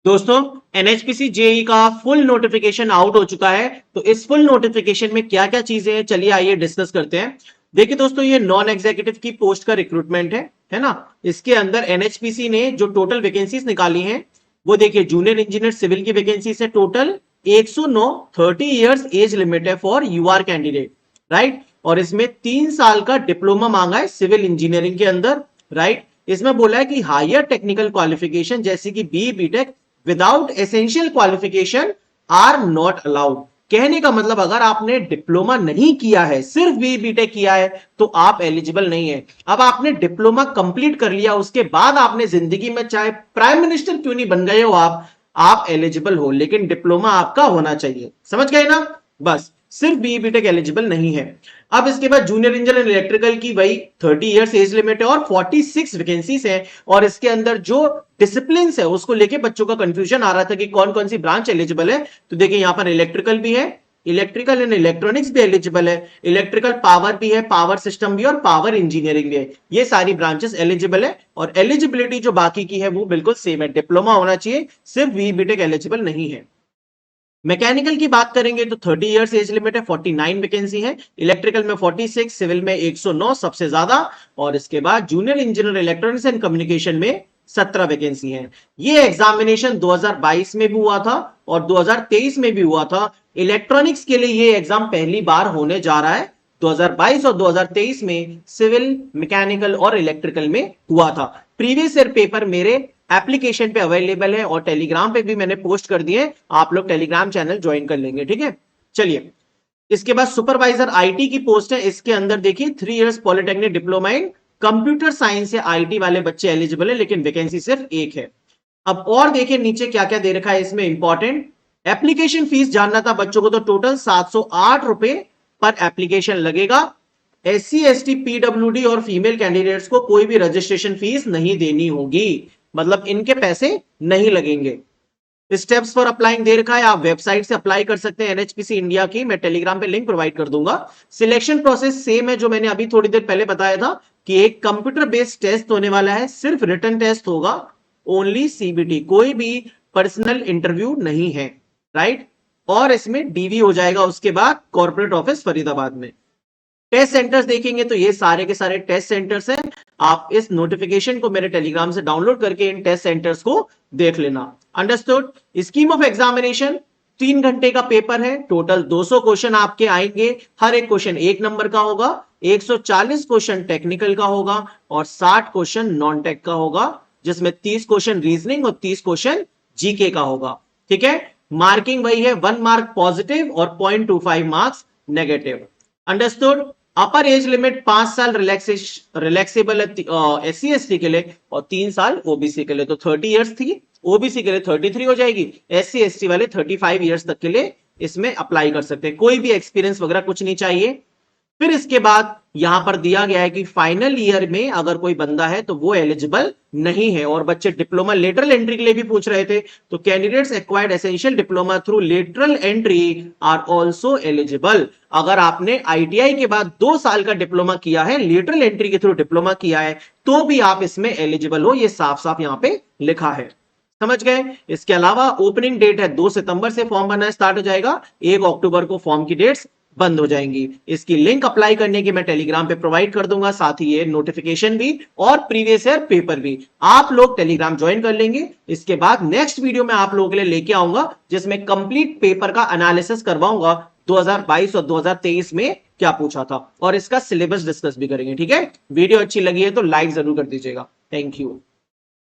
दोस्तों NHPC JEE का full notification out हो चुका है। तो इस फुल नोटिफिकेशन में क्या क्या चीजें हैं, चलिए आइए डिस्कस करते हैं। देखिए दोस्तों, ये नॉन एग्जीक्यूटिव की पोस्ट का रिक्रूटमेंट है ना। इसके अंदर एनएचपीसी ने जो टोटल वैकेंसीज निकाली हैं वो देखिए, जूनियर इंजीनियर सिविल की वैकेंसीज है टोटल 109। 30 इयर्स एज लिमिट है फॉर यूआर कैंडिडेट, राइट। और इसमें 3 साल का डिप्लोमा मांगा है सिविल इंजीनियरिंग के अंदर, राइट। इसमें बोला है कि हायर टेक्निकल क्वालिफिकेशन जैसे कि B BTech without essential qualification are not allowed. कहने का मतलब, अगर आपने डिप्लोमा नहीं किया है, सिर्फ बी बीटेक किया है, तो आप एलिजिबल नहीं है। अब आपने डिप्लोमा कंप्लीट कर लिया, उसके बाद आपने जिंदगी में चाहे प्राइम मिनिस्टर क्यों नहीं बन गए हो आप एलिजिबल हो, लेकिन डिप्लोमा आपका होना चाहिए। समझ गए ना? बस सिर्फ बी बीटेक एलिजिबल नहीं है। अब इसके बाद जूनियर इंजीनियर इलेक्ट्रिकल की वही 30 इयर्स एज लिमिट है और 46 वैकेंसीज है। और इसके अंदर जो डिसिप्लिन है उसको लेके बच्चों का कंफ्यूजन आ रहा था कि कौन कौन सी ब्रांच एलिजिबल है। तो देखिए, यहां पर इलेक्ट्रिकल भी है, इलेक्ट्रिकल एंड इलेक्ट्रॉनिक्स भी एलिजिबल है, इलेक्ट्रिकल पावर भी है, पावर सिस्टम भी, और पावर इंजीनियरिंग भी है। ये सारी ब्रांचेस एलिजिबल है। और एलिजिबिलिटी जो बाकी की है वो बिल्कुल सेम है, डिप्लोमा होना चाहिए, सिर्फ बी बीटेक एलिजिबल नहीं है। मैकेनिकल की बात करेंगे तो 30 इयर्स एज लिमिट है, 49 वैकेंसी है, इलेक्ट्रिकल में 46, सिविल में 109 सबसे ज्यादा। और इसके बाद junior engineer electronics and communication में 17 वैकेंसी है। ये एग्जामिनेशन 2022 में भी हुआ था और 2023 में भी हुआ था। इलेक्ट्रॉनिक्स के लिए ये एग्जाम पहली बार होने जा रहा है। 2022 और 2023 में सिविल, मैकेनिकल और इलेक्ट्रिकल में हुआ था। प्रीवियस ईयर पेपर मेरे एप्लीकेशन पे अवेलेबल है और टेलीग्राम पे भी मैंने पोस्ट कर दिए, आप लोग टेलीग्राम चैनल ज्वाइन कर लेंगे, ठीक है। चलिए, इसके बाद सुपरवाइजर आईटी की पोस्ट है। इसके अंदर देखिए 3 years polytechnic diploma in computer science या आईटी वाले बच्चे एलिजिबल है, लेकिन वैकेंसी सिर्फ एक है। अब और देखिए नीचे क्या क्या दे रखा है इसमें इंपॉर्टेंट। एप्लीकेशन फीस जानना था बच्चों को, तो टोटल 708 रुपए पर एप्लीकेशन लगेगा। एससी एसटी पीडब्ल्यूडी और फीमेल कैंडिडेट्स को कोई भी रजिस्ट्रेशन फीस नहीं देनी होगी, मतलब इनके पैसे नहीं लगेंगे। स्टेप्स फॉर अप्लाइंग दे रखा है, आप वेबसाइट से अप्लाई कर सकते हैं एनएचपीसी इंडिया की, मैं टेलीग्राम पे लिंक प्रोवाइड कर दूंगा। सिलेक्शन प्रोसेस सेम है जो मैंने अभी थोड़ी देर पहले बताया था कि एक कंप्यूटर बेस्ड टेस्ट होने वाला है, सिर्फ रिटन टेस्ट होगा, ओनली सीबीटी, कोई भी पर्सनल इंटरव्यू नहीं है, राइट। और इसमें डीवी हो जाएगा उसके बाद कॉर्पोरेट ऑफिस फरीदाबाद में। टेस्ट सेंटर्स देखेंगे तो ये सारे के सारे टेस्ट सेंटर्स हैं। आप इस नोटिफिकेशन को मेरे टेलीग्राम से डाउनलोड करके इन टेस्ट सेंटर्स को देख लेना। अंडरस्टूड? स्कीम ऑफ एग्जामिनेशन, 3 घंटे का पेपर है, टोटल 200 क्वेश्चन आपके आएंगे। हर एक क्वेश्चन 1 नंबर का होगा, 140 क्वेश्चन टेक्निकल का होगा और 60 क्वेश्चन नॉन टेक का होगा, जिसमें 30 क्वेश्चन रीजनिंग और 30 क्वेश्चन जीके का होगा, ठीक है। मार्किंग वही है, 1 मार्क पॉजिटिव और 0.25 मार्क्स नेगेटिव। अंडरस्टूड? अपर एज लिमिट 5 साल रिलैक्सेबल है एससी एसटी के लिए और 3 साल ओबीसी के लिए। तो 30 इयर्स थी, ओबीसी के लिए 33 हो जाएगी, एससी एसटी वाले 35 इयर्स तक के लिए इसमें अप्लाई कर सकते हैं। कोई भी एक्सपीरियंस वगैरह कुछ नहीं चाहिए। फिर इसके बाद यहां पर दिया गया है कि फाइनल ईयर में अगर कोई बंदा है तो वो एलिजिबल नहीं है। और बच्चे डिप्लोमा लेटरल एंट्री के लिए भी पूछ रहे थे, तो candidates acquired essential diploma through lateral entry are also eligible. अगर आपने आईटीआई के बाद 2 साल का डिप्लोमा किया है, लेटरल एंट्री के थ्रू डिप्लोमा किया है, तो भी आप इसमें एलिजिबल हो, ये साफ साफ यहां पे लिखा है। समझ गए? इसके अलावा ओपनिंग डेट है 2 सितंबर से फॉर्म भरना स्टार्ट हो जाएगा, 1 अक्टूबर को फॉर्म की डेट्स बंद हो जाएंगी। इसकी लिंक अप्लाई करने की मैं टेलीग्राम पे प्रोवाइड कर दूंगा, साथ ही ये नोटिफिकेशन भी और प्रीवियस ईयर पेपर भी आप लोग टेलीग्राम ज्वाइन कर लेंगे। इसके बाद नेक्स्ट वीडियो में आप लोगों के लिए लेके आऊंगा, जिसमें कंप्लीट पेपर का एनालिसिस करवाऊंगा 2022 और 2023 में क्या पूछा था, और इसका सिलेबस डिस्कस भी करेंगे, ठीक है। वीडियो अच्छी लगी है तो लाइक जरूर कर दीजिएगा। Thank you.